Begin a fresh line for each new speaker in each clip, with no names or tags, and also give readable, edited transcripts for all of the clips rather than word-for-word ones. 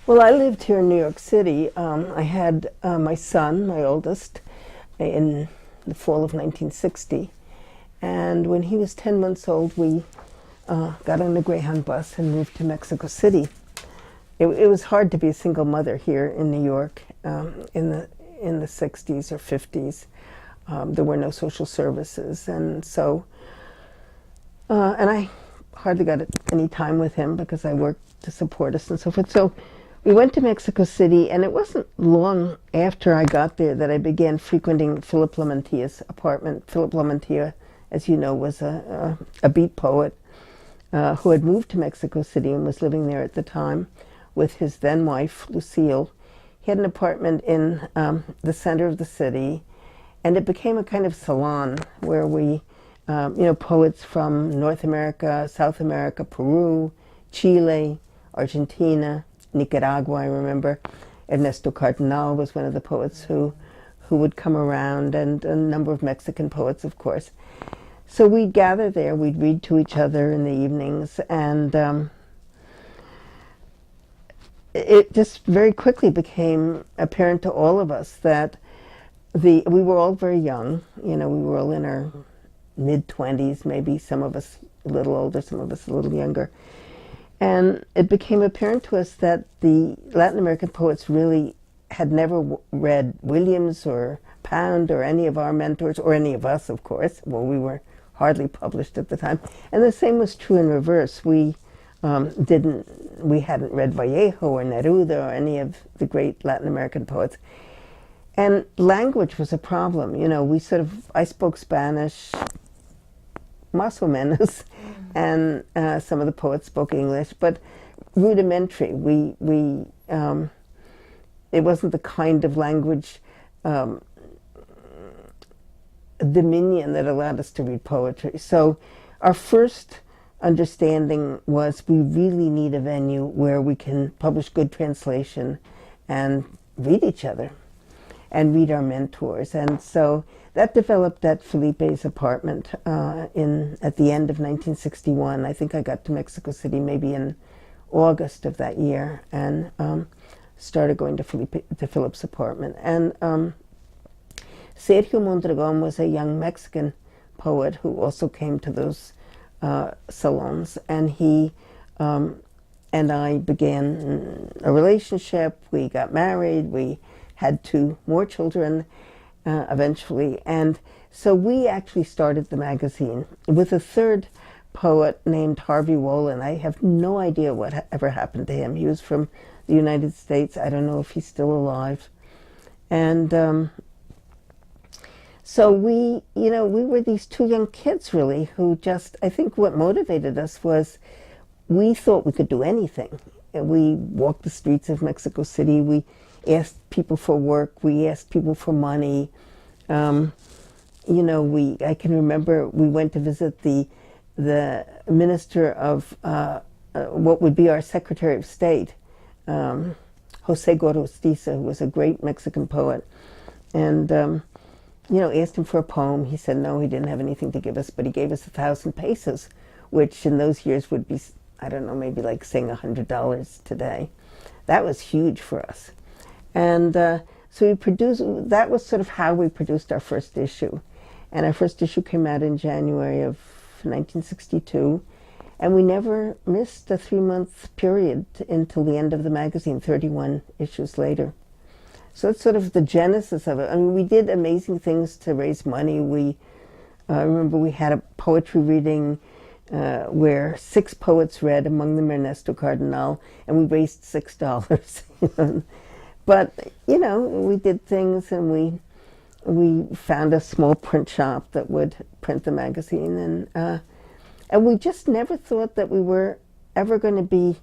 Well, I lived here in New York City. I had my son, my oldest, in the fall of 1960. And when he was 10 months old, we got on a Greyhound bus and moved to Mexico City. It was hard to be a single mother here in New York in the 60s or 50s. There were no social services, and so and I hardly got any time with him because I worked to support us and so forth. So we went to Mexico City, and it wasn't long after I got there that I began frequenting Philip Lamantia's apartment. Philip Lamantia, as you know, was a beat poet who had moved to Mexico City and was living there at the time with his then wife, Lucille. He had an apartment in the center of the city, and it became a kind of salon where we, poets from North America, South America, Peru, Chile, Argentina, Nicaragua, I remember. Ernesto Cardenal was one of the poets who would come around, and a number of Mexican poets, of course. So we'd gather there, we'd read to each other in the evenings, and it just very quickly became apparent to all of us that we were all very young. We were all in our mid-20s, maybe some of us a little older, some of us a little younger. And it became apparent to us that the Latin American poets really had never read Williams or Pound or any of our mentors, or any of us, of course. Well, we were hardly published at the time. And the same was true in reverse. We hadn't read Vallejo or Neruda or any of the great Latin American poets. And language was a problem. I spoke Spanish, más o menos, and some of the poets spoke English, but rudimentary. It wasn't the kind of language dominion that allowed us to read poetry. So our first understanding was we really need a venue where we can publish good translation and read each other and read our mentors. And so that developed at Felipe's apartment at the end of 1961. I think I got to Mexico City maybe in August of that year, and started going to Philip's apartment. And Sergio Mondragon was a young Mexican poet who also came to those salons, and he and I began a relationship. We got married. We had 2 more children eventually, and so we actually started the magazine with a third poet named Harvey Wolin. I have no idea what ever happened to him. He was from the United States. I don't know if he's still alive. And so we were these 2 young kids, really, who just, I think what motivated us was we thought we could do anything. We walked the streets of Mexico City. We asked people for work. We asked people for money. I can remember we went to visit the minister of what would be our Secretary of State, Jose Gorostiza, who was a great Mexican poet, and asked him for a poem. He said no, he didn't have anything to give us, but he gave us 1,000 pesos, which in those years would be, I don't know, maybe like saying $100 today. That was huge for us. And so that was sort of how we produced our first issue. And our first issue came out in January of 1962. And we never missed a 3-month period until the end of the magazine, 31 issues later. So it's sort of the genesis of it. I mean, we did amazing things to raise money. I remember we had a poetry reading where 6 poets read, among them Ernesto Cardenal, and we raised $6. But, we did things, and we found a small print shop that would print the magazine, and we just never thought that we were ever going to be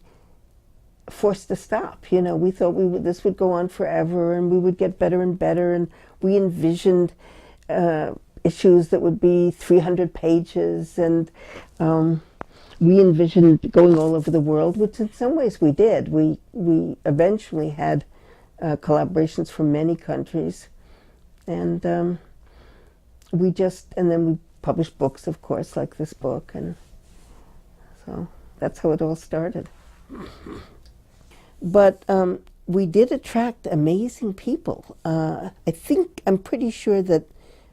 forced to stop. We thought this would go on forever, and we would get better and better, and we envisioned issues that would be 300 pages, and we envisioned going all over the world, which in some ways we did. We eventually had collaborations from many countries, and then we published books, of course, like this book, and so that's how it all started. But we did attract amazing people. I'm pretty sure that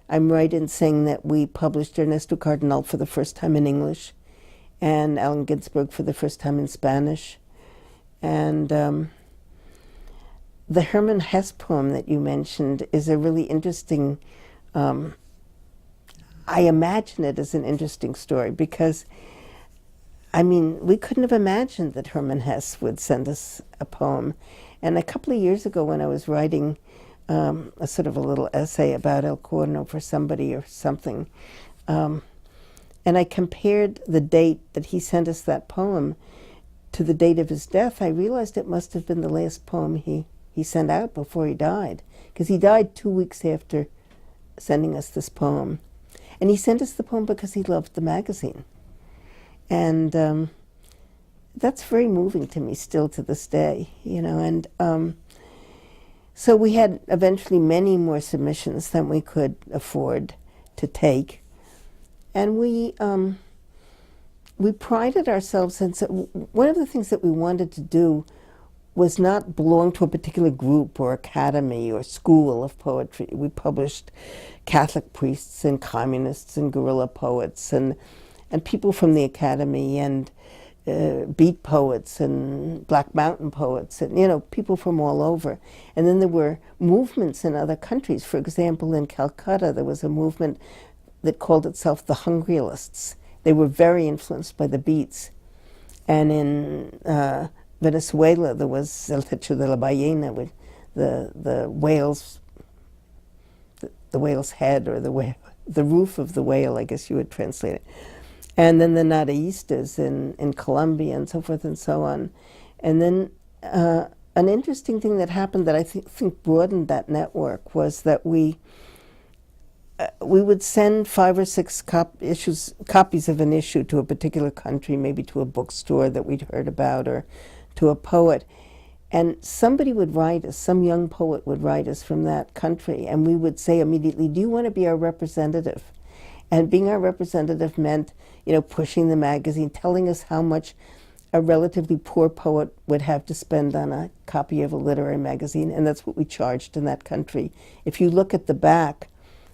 I'm right in saying that we published Ernesto Cardenal for the first time in English and Allen Ginsberg for the first time in Spanish. And the Hermann Hesse poem that you mentioned is a really interesting, I imagine it as an interesting story because, I mean, we couldn't have imagined that Hermann Hesse would send us a poem. And a couple of years ago when I was writing a sort of a little essay about El Corno for somebody or something, and I compared the date that he sent us that poem to the date of his death, I realized it must have been the last poem he sent out before he died, because he died 2 weeks after sending us this poem. And he sent us the poem because he loved the magazine. And that's very moving to me still to this day, you know. And so we had eventually many more submissions than we could afford to take. And we prided ourselves in, one of the things that we wanted to do was not belong to a particular group or academy or school of poetry. We published Catholic priests and communists and guerrilla poets and people from the academy and beat poets and Black Mountain poets and, you know, people from all over. And then there were movements in other countries. For example, in Calcutta, there was a movement that called itself the Hungryalists. They were very influenced by the Beats. And in Venezuela, there was El Techo de la Ballena, with the whale's head, or the roof of the whale, I guess you would translate it. And then the Nadaístas in Colombia and so forth and so on. And then an interesting thing that happened that I think broadened that network was that we would send 5 or 6 copies of an issue to a particular country, maybe to a bookstore that we'd heard about, or to a poet. And somebody would write us, some young poet would write us from that country, and we would say immediately, do you want to be our representative? And being our representative meant, you know, pushing the magazine, telling us how much a relatively poor poet would have to spend on a copy of a literary magazine, and that's what we charged in that country. If you look at the back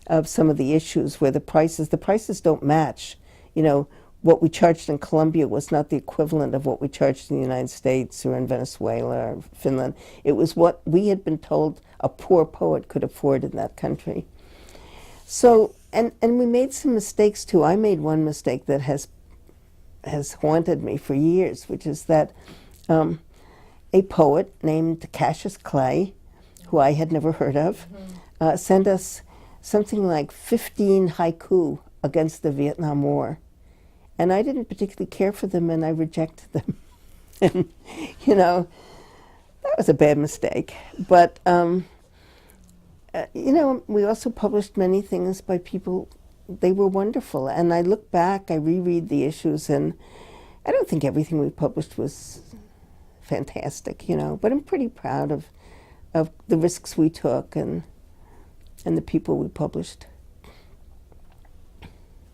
of some of the issues where the prices don't match. You know, what we charged in Colombia was not the equivalent of what we charged in the United States or in Venezuela or Finland. It was what we had been told a poor poet could afford in that country. So, and we made some mistakes too. I made one mistake that has haunted me for years, which is that a poet named Cassius Clay, who I had never heard of, sent us something like 15 haiku against the Vietnam War. And I didn't particularly care for them, and I rejected them. And, you know, that was a bad mistake. But, you know, we also published many things by people, they were wonderful. And I look back, I reread the issues, and I don't think everything we published was fantastic, you know, but I'm pretty proud of the risks we took and the people we published.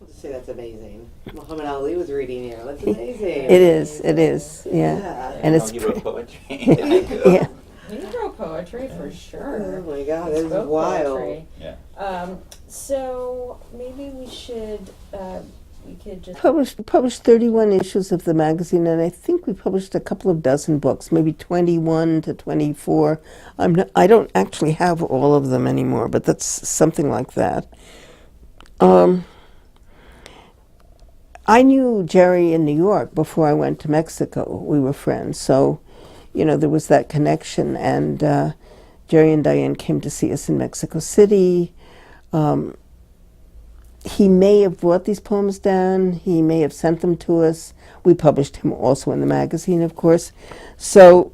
I'll just say that's amazing. Muhammad Ali was reading you. That's amazing.
It is, yeah. And it's
you wrote poetry.
yeah.
You wrote poetry for sure.
Oh my God, this is wild.
Poetry.
Yeah.
So maybe we should, we could just
Published 31 issues of the magazine, and I think we published a couple of dozen books, maybe 21 to 24. I don't actually have all of them anymore, but that's something like that. I knew Jerry in New York before I went to Mexico. We were friends, so, you know, there was that connection. And Jerry and Diane came to see us in Mexico City. He may have brought these poems down. He may have sent them to us. We published him also in the magazine, of course. So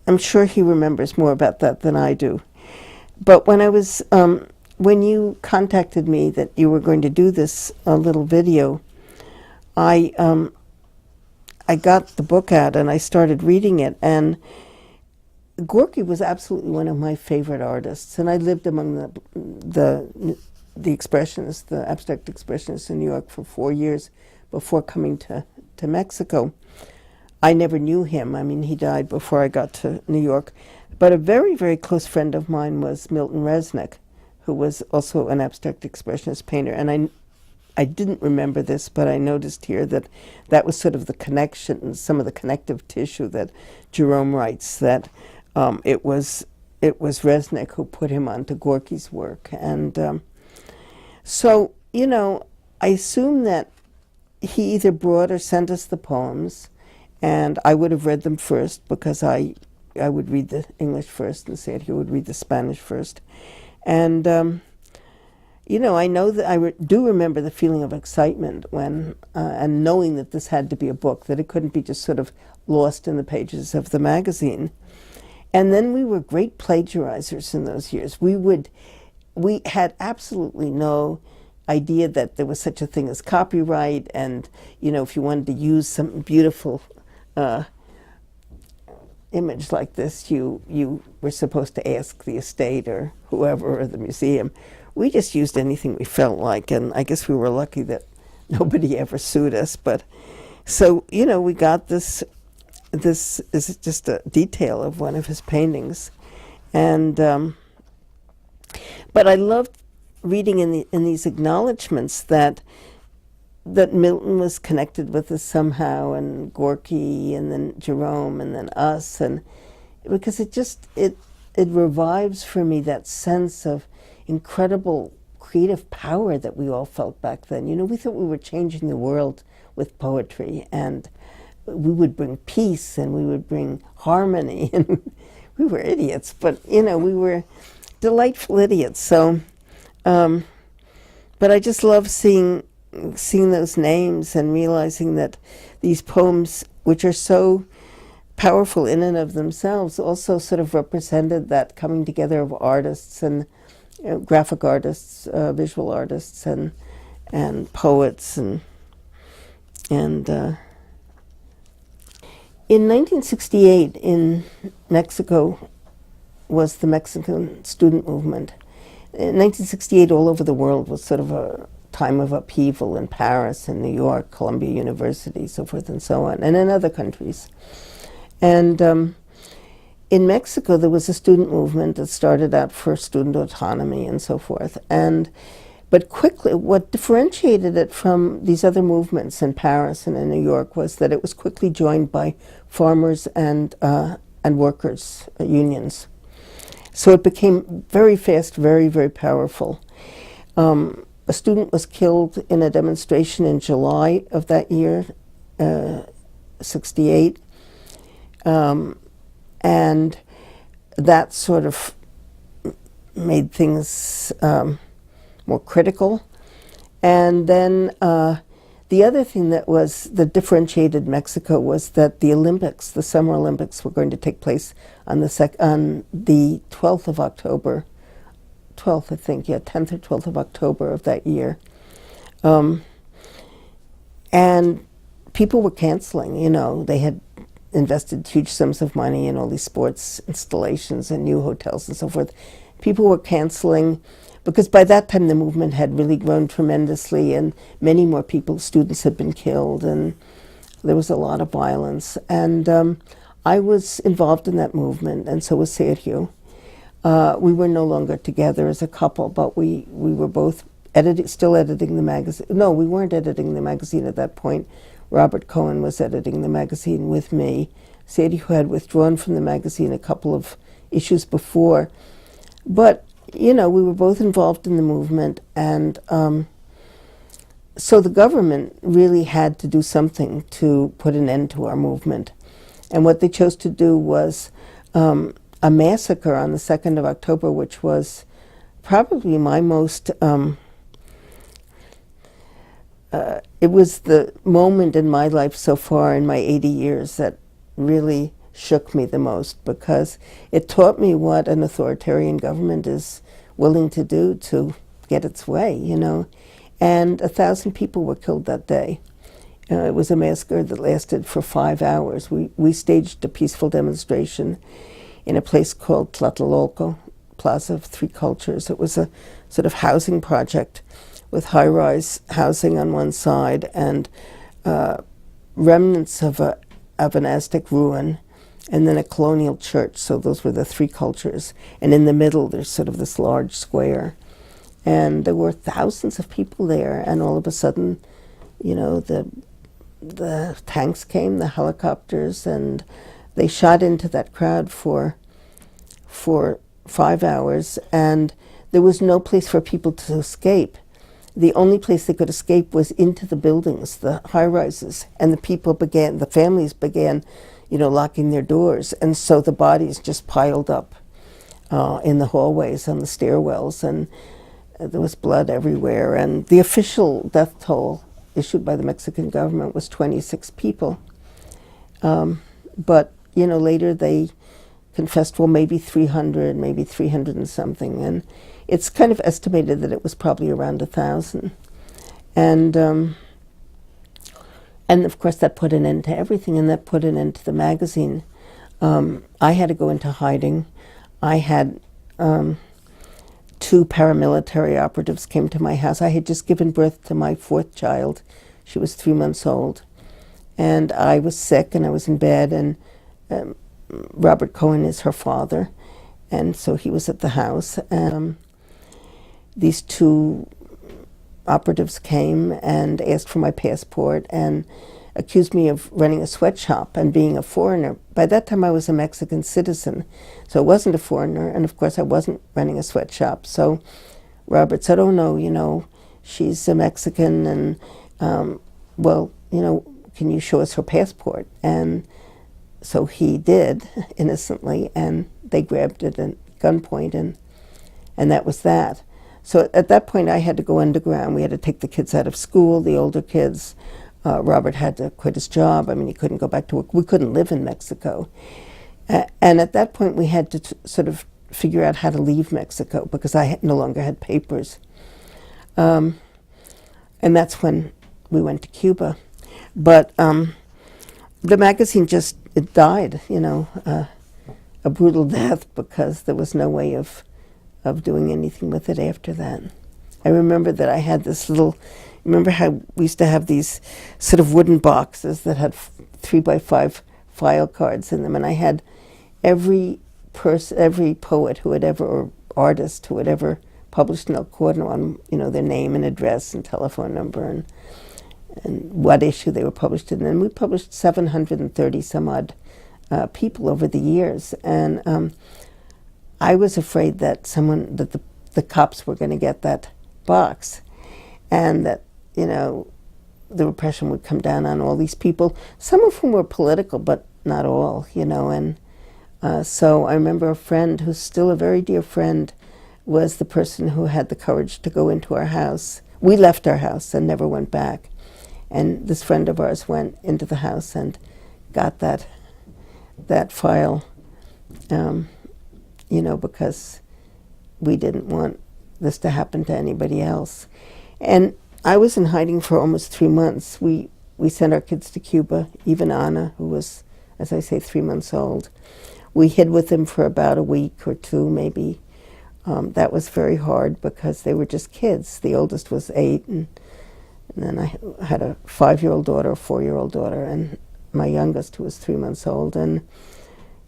I'm sure he remembers more about that than I do. But when I was, when you contacted me that you were going to do this little video, I got the book out and I started reading it. And Gorky was absolutely one of my favorite artists. And I lived among the expressionists, the abstract expressionists in New York for 4 years before coming to Mexico. I never knew him. I mean, he died before I got to New York. But a very, very close friend of mine was Milton Resnick, who was also an abstract expressionist painter. And I didn't remember this, but I noticed here that that was sort of the connection, some of the connective tissue that Jerome writes, that it was Resnick who put him onto Gorky's work. And so, you know, I assume that he either brought or sent us the poems, and I would have read them first because I would read the English first and Sergio would read the Spanish first. And, you know, I know that I do remember the feeling of excitement when, and knowing that this had to be a book, that it couldn't be just sort of lost in the pages of the magazine. And then we were great plagiarizers in those years. We had absolutely no idea that there was such a thing as copyright, and, you know, if you wanted to use some beautiful image like this, you were supposed to ask the estate or whoever or the museum. We just used anything we felt like, and I guess we were lucky that nobody ever sued us. But so, you know, we got this is just a detail of one of his paintings, and but I loved reading in these acknowledgments that Milton was connected with us somehow, and Gorky, and then Jerome, and then us, and because it revives for me that sense of incredible creative power that we all felt back then. You know, we thought we were changing the world with poetry, and we would bring peace, and we would bring harmony, and we were idiots, but, you know, we were delightful idiots. So, but I just love seeing those names and realizing that these poems, which are so powerful in and of themselves, also sort of represented that coming together of artists and, you know, graphic artists, visual artists, and poets, and in 1968 in Mexico was the Mexican student movement. In 1968, all over the world was sort of a time of upheaval in Paris and New York, Columbia University, so forth and so on, and in other countries. And in Mexico, there was a student movement that started out for student autonomy and so forth. But quickly, what differentiated it from these other movements in Paris and in New York was that it was quickly joined by farmers and workers' unions. So it became very fast, very, very powerful. A student was killed in a demonstration in July of that year, 68. And that sort of made things more critical. And then the other thing that differentiated Mexico was that the Olympics, the Summer Olympics, were going to take place on the 12th of October, 10th or 12th of October of that year. And people were canceling, you know, they had invested huge sums of money in all these sports installations and new hotels and so forth. People were canceling because by that time the movement had really grown tremendously, and many more students had been killed, and there was a lot of violence. And I was involved in that movement, and so was Sergio. We were no longer together as a couple, but we were both still editing the magazine. No, we weren't editing the magazine at that point. Robert Cohen was editing the magazine with me. Sergio had withdrawn from the magazine a couple of issues before. But, you know, we were both involved in the movement, and so the government really had to do something to put an end to our movement. And what they chose to do was a massacre on the 2nd of October, which was probably my most, it was the moment in my life so far in my 80 years that really shook me the most, because it taught me what an authoritarian government is willing to do to get its way, you know. And 1,000 people were killed that day. It was a massacre that lasted for 5 hours. We staged a peaceful demonstration in a place called Tlatelolco, Plaza of Three Cultures. It was a sort of housing project with high-rise housing on one side and remnants of of an Aztec ruin, and then a colonial church. So those were the three cultures. And in the middle, there's sort of this large square. And there were thousands of people there, and all of a sudden, you know, the tanks came, the helicopters, and they shot into that crowd for 5 hours, and there was no place for people to escape. The only place they could escape was into the buildings, the high-rises, and the families began, you know, locking their doors, and so the bodies just piled up in the hallways, on the stairwells, and there was blood everywhere. And the official death toll issued by the Mexican government was 26 people. But, you know, later they confessed, well, maybe 300, maybe 300 and something. And it's kind of estimated that it was probably around 1,000. And of course that put an end to everything, and that put an end to the magazine. I had to go into hiding. I had 2 paramilitary operatives came to my house. I had just given birth to my 4th child. She was 3 months old. And I was sick, and I was in bed, and Robert Cohen is her father, and so he was at the house. And these 2 operatives came and asked for my passport and accused me of running a sweatshop and being a foreigner. By that time I was a Mexican citizen, so I wasn't a foreigner, and of course I wasn't running a sweatshop. So Robert said, oh no, you know, she's a Mexican, and well, you know, can you show us her passport? And so he did, innocently, and they grabbed it at gunpoint, and that was that. So at that point I had to go underground. We had to take the kids out of school, the older kids. Robert had to quit his job. I mean, he couldn't go back to work. We couldn't live in Mexico. And at that point we had to sort of figure out how to leave Mexico, because I no longer had papers. And that's when we went to Cuba. But the magazine just, it died, you know, a brutal death, because there was no way of doing anything with it after that. I remember that I had this little, remember how we used to have these sort of wooden boxes that had 3x5 file cards in them, and I had every poet who had ever, or artist who had ever published in El Corno on, you know, their name and address and telephone number and what issue they were published in. And we published 730 some odd people over the years. And I was afraid that the cops were going to get that box, and that, you know, the repression would come down on all these people, some of whom were political, but not all, you know. And so I remember a friend who's still a very dear friend was the person who had the courage to go into our house. We left our house and never went back. And this friend of ours went into the house and got that file, you know, because we didn't want this to happen to anybody else. And I was in hiding for almost 3 months. We sent our kids to Cuba, even Anna, who was, as I say, 3 months old. We hid with them for about a week or 2, maybe. That was very hard because they were just kids. The oldest was 8, and then I had a 5-year-old daughter, a 4-year-old daughter, and my youngest, who was 3 months old. And,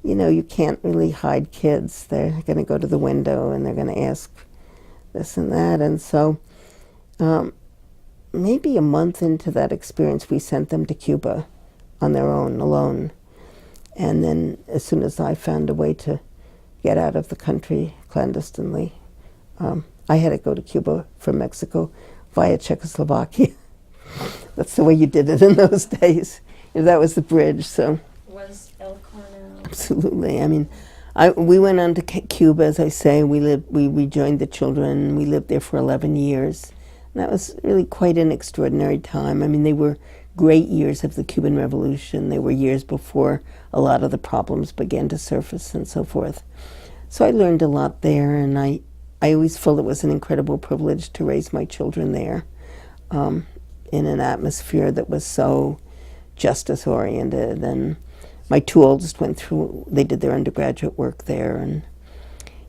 you know, you can't really hide kids. They're going to go to the window and they're going to ask this and that. And so maybe a month into that experience, we sent them to Cuba on their own, alone. And then as soon as I found a way to get out of the country clandestinely, I had to go to Cuba from Mexico via Czechoslovakia. That's the way you did it in those days. You know, that was the bridge. So
Was El Corno?
Absolutely. I mean, we went on to Cuba, as I say. We rejoined the children. We lived there for 11 years. And that was really quite an extraordinary time. I mean, they were great years of the Cuban Revolution. They were years before a lot of the problems began to surface and so forth. So I learned a lot there, and I always felt it was an incredible privilege to raise my children there, in an atmosphere that was so justice-oriented. And my 2 oldest they did their undergraduate work there. And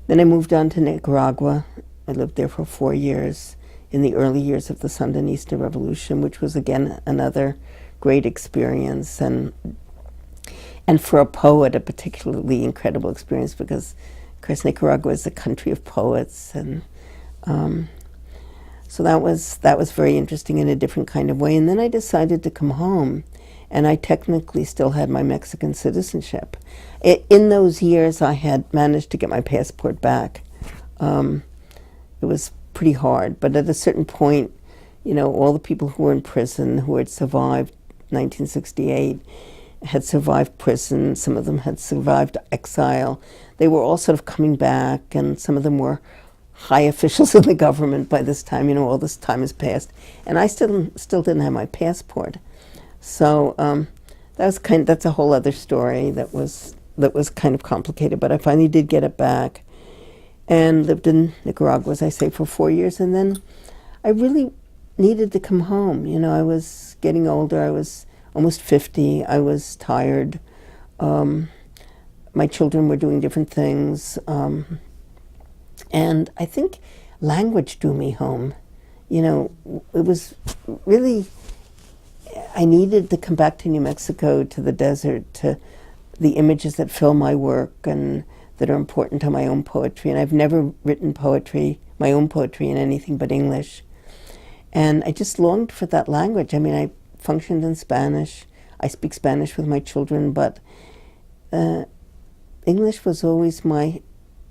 then I moved on to Nicaragua. I lived there for 4 years in the early years of the Sandinista Revolution, which was, again, another great experience. And and for a poet, a particularly incredible experience because, of course, Nicaragua is a country of poets, and so that was very interesting in a different kind of way. And then I decided to come home, and I technically still had my Mexican citizenship. In those years, I had managed to get my passport back. It was pretty hard, but at a certain point, you know, all the people who were in prison, who had survived 1968, had survived prison, some of them had survived exile. They were all sort of coming back, and some of them were high officials in the government by this time. You know, all this time has passed, and I still didn't have my passport. So that's a whole other story that was kind of complicated. But I finally did get it back, and lived in Nicaragua, as I say, for 4 years, and then I really needed to come home. You know, I was getting older. I was almost 50. I was tired. My children were doing different things. And I think language drew me home. You know, it was really, I needed to come back to New Mexico, to the desert, to the images that fill my work and that are important to my own poetry. And I've never written poetry, my own poetry, in anything but English. And I just longed for that language. I mean, I functioned in Spanish. I speak Spanish with my children, but English was always my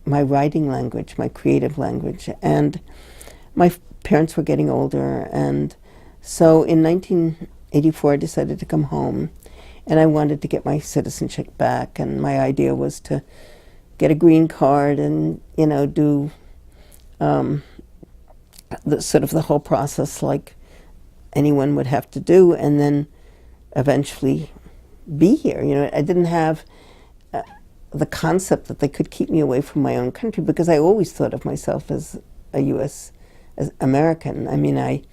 writing language, my creative language. And my parents were getting older, and so in 1984 I decided to come home, and I wanted to get my citizenship back, and my idea was to get a green card and, you know, do the whole process like anyone would have to do, and then eventually be here. You know, I didn't have the concept that they could keep me away from my own country, because I always thought of myself as a U.S. as American. I mean,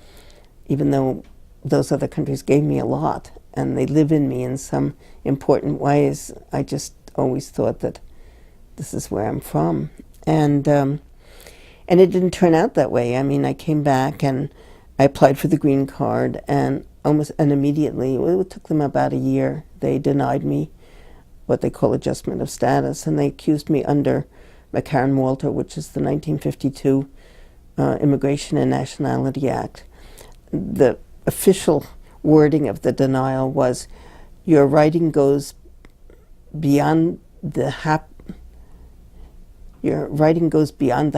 even though those other countries gave me a lot and they live in me in some important ways, I just always thought that this is where I'm from. And it didn't turn out that way. I mean, I came back and I applied for the green card, and immediately, it took them about a year, they denied me what they call adjustment of status, and they accused me under McCarran-Walter, which is the 1952 Immigration and Nationality Act. The official wording of the denial was, your writing goes beyond the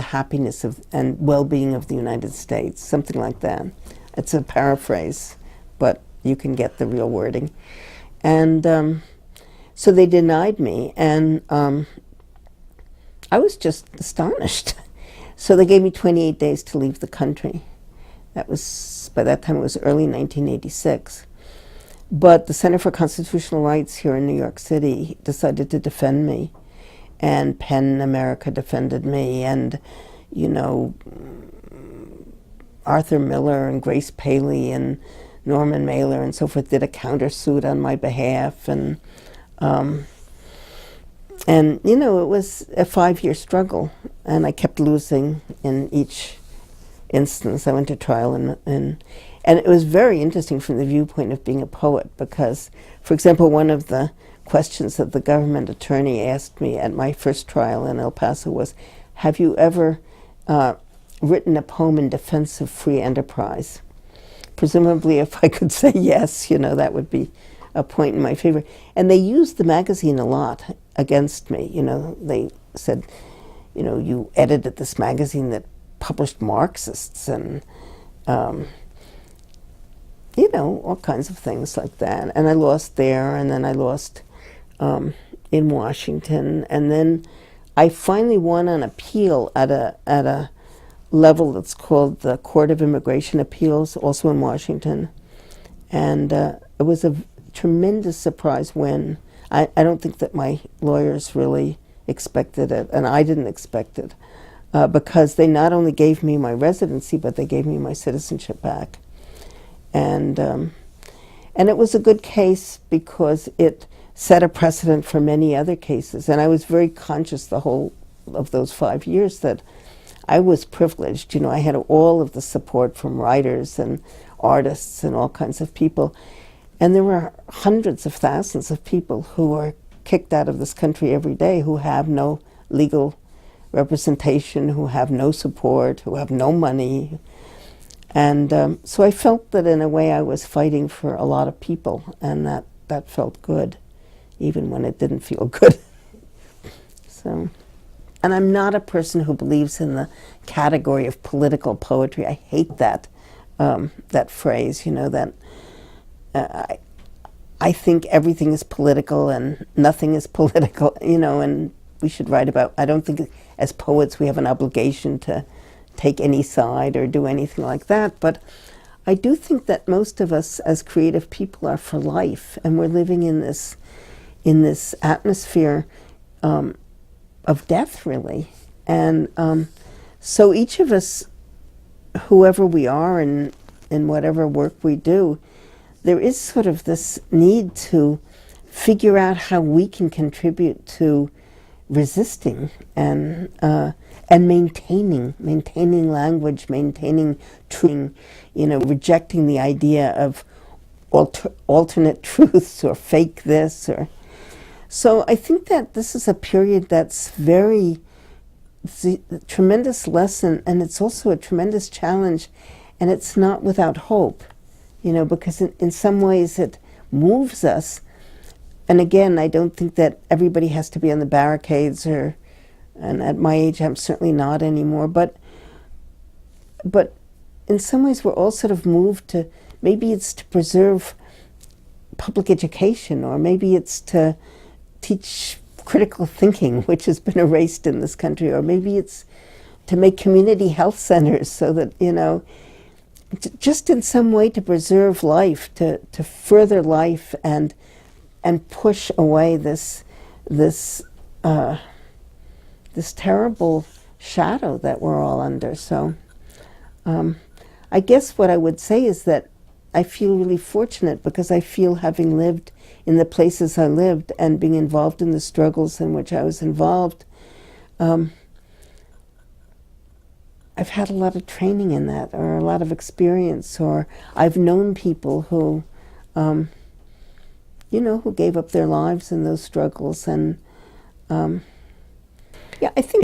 happiness of and well-being of the United States, something like that. It's a paraphrase, but you can get the real wording. And so they denied me, and I was just astonished. So they gave me 28 days to leave the country. That was, by that time it was early 1986. But the Center for Constitutional Rights here in New York City decided to defend me, and PEN America defended me, and, you know, Arthur Miller and Grace Paley and Norman Mailer and so forth did a countersuit on my behalf, and you know, it was a 5-year struggle, and I kept losing in each instance. I went to trial, and it was very interesting from the viewpoint of being a poet, because, for example, one of the questions that the government attorney asked me at my first trial in El Paso was, have you ever written a poem in defense of free enterprise? Presumably, if I could say yes, you know, that would be a point in my favor. And they used the magazine a lot against me. You know, they said, you know, you edited this magazine that published Marxists, and you know, all kinds of things like that. And I lost there, and then I lost in Washington, and then I finally won an appeal at a level that's called the Court of Immigration Appeals, also in Washington. And it was a tremendous surprise win. I don't think that my lawyers really expected it, and I didn't expect it, because they not only gave me my residency, but they gave me my citizenship back. And it was a good case because it set a precedent for many other cases. And I was very conscious the whole of those 5 years that I was privileged. You know, I had all of the support from writers and artists and all kinds of people. And there were hundreds of thousands of people who were kicked out of this country every day who have no legal representation, who have no support, who have no money. And so I felt that in a way I was fighting for a lot of people, and that felt good, even when it didn't feel good. So, and I'm not a person who believes in the category of political poetry. I hate that that phrase, you know, that I think everything is political and nothing is political, you know, and we should write about, I don't think as poets we have an obligation to take any side or do anything like that, but I do think that most of us as creative people are for life, and we're living in this atmosphere of death, really. And so each of us, whoever we are and in whatever work we do, there is sort of this need to figure out how we can contribute to resisting and maintaining language, maintaining truth, you know, rejecting the idea of alternate truths or fake this or. So I think that this is a period that's it's a tremendous lesson, and it's also a tremendous challenge, and it's not without hope, you know, because in some ways it moves us. And again, I don't think that everybody has to be on the barricades, and at my age I'm certainly not anymore, but in some ways we're all sort of moved to, maybe it's to preserve public education, or maybe it's to teach critical thinking, which has been erased in this country, or maybe it's to make community health centers so that, you know, just in some way to preserve life, to further life and push away this terrible shadow that we're all under. So I guess what I would say is that I feel really fortunate, because I feel, having lived in the places I lived and being involved in the struggles in which I was involved, I've had a lot of training in that, or a lot of experience, or I've known people who, you know, who gave up their lives in those struggles. And yeah, I think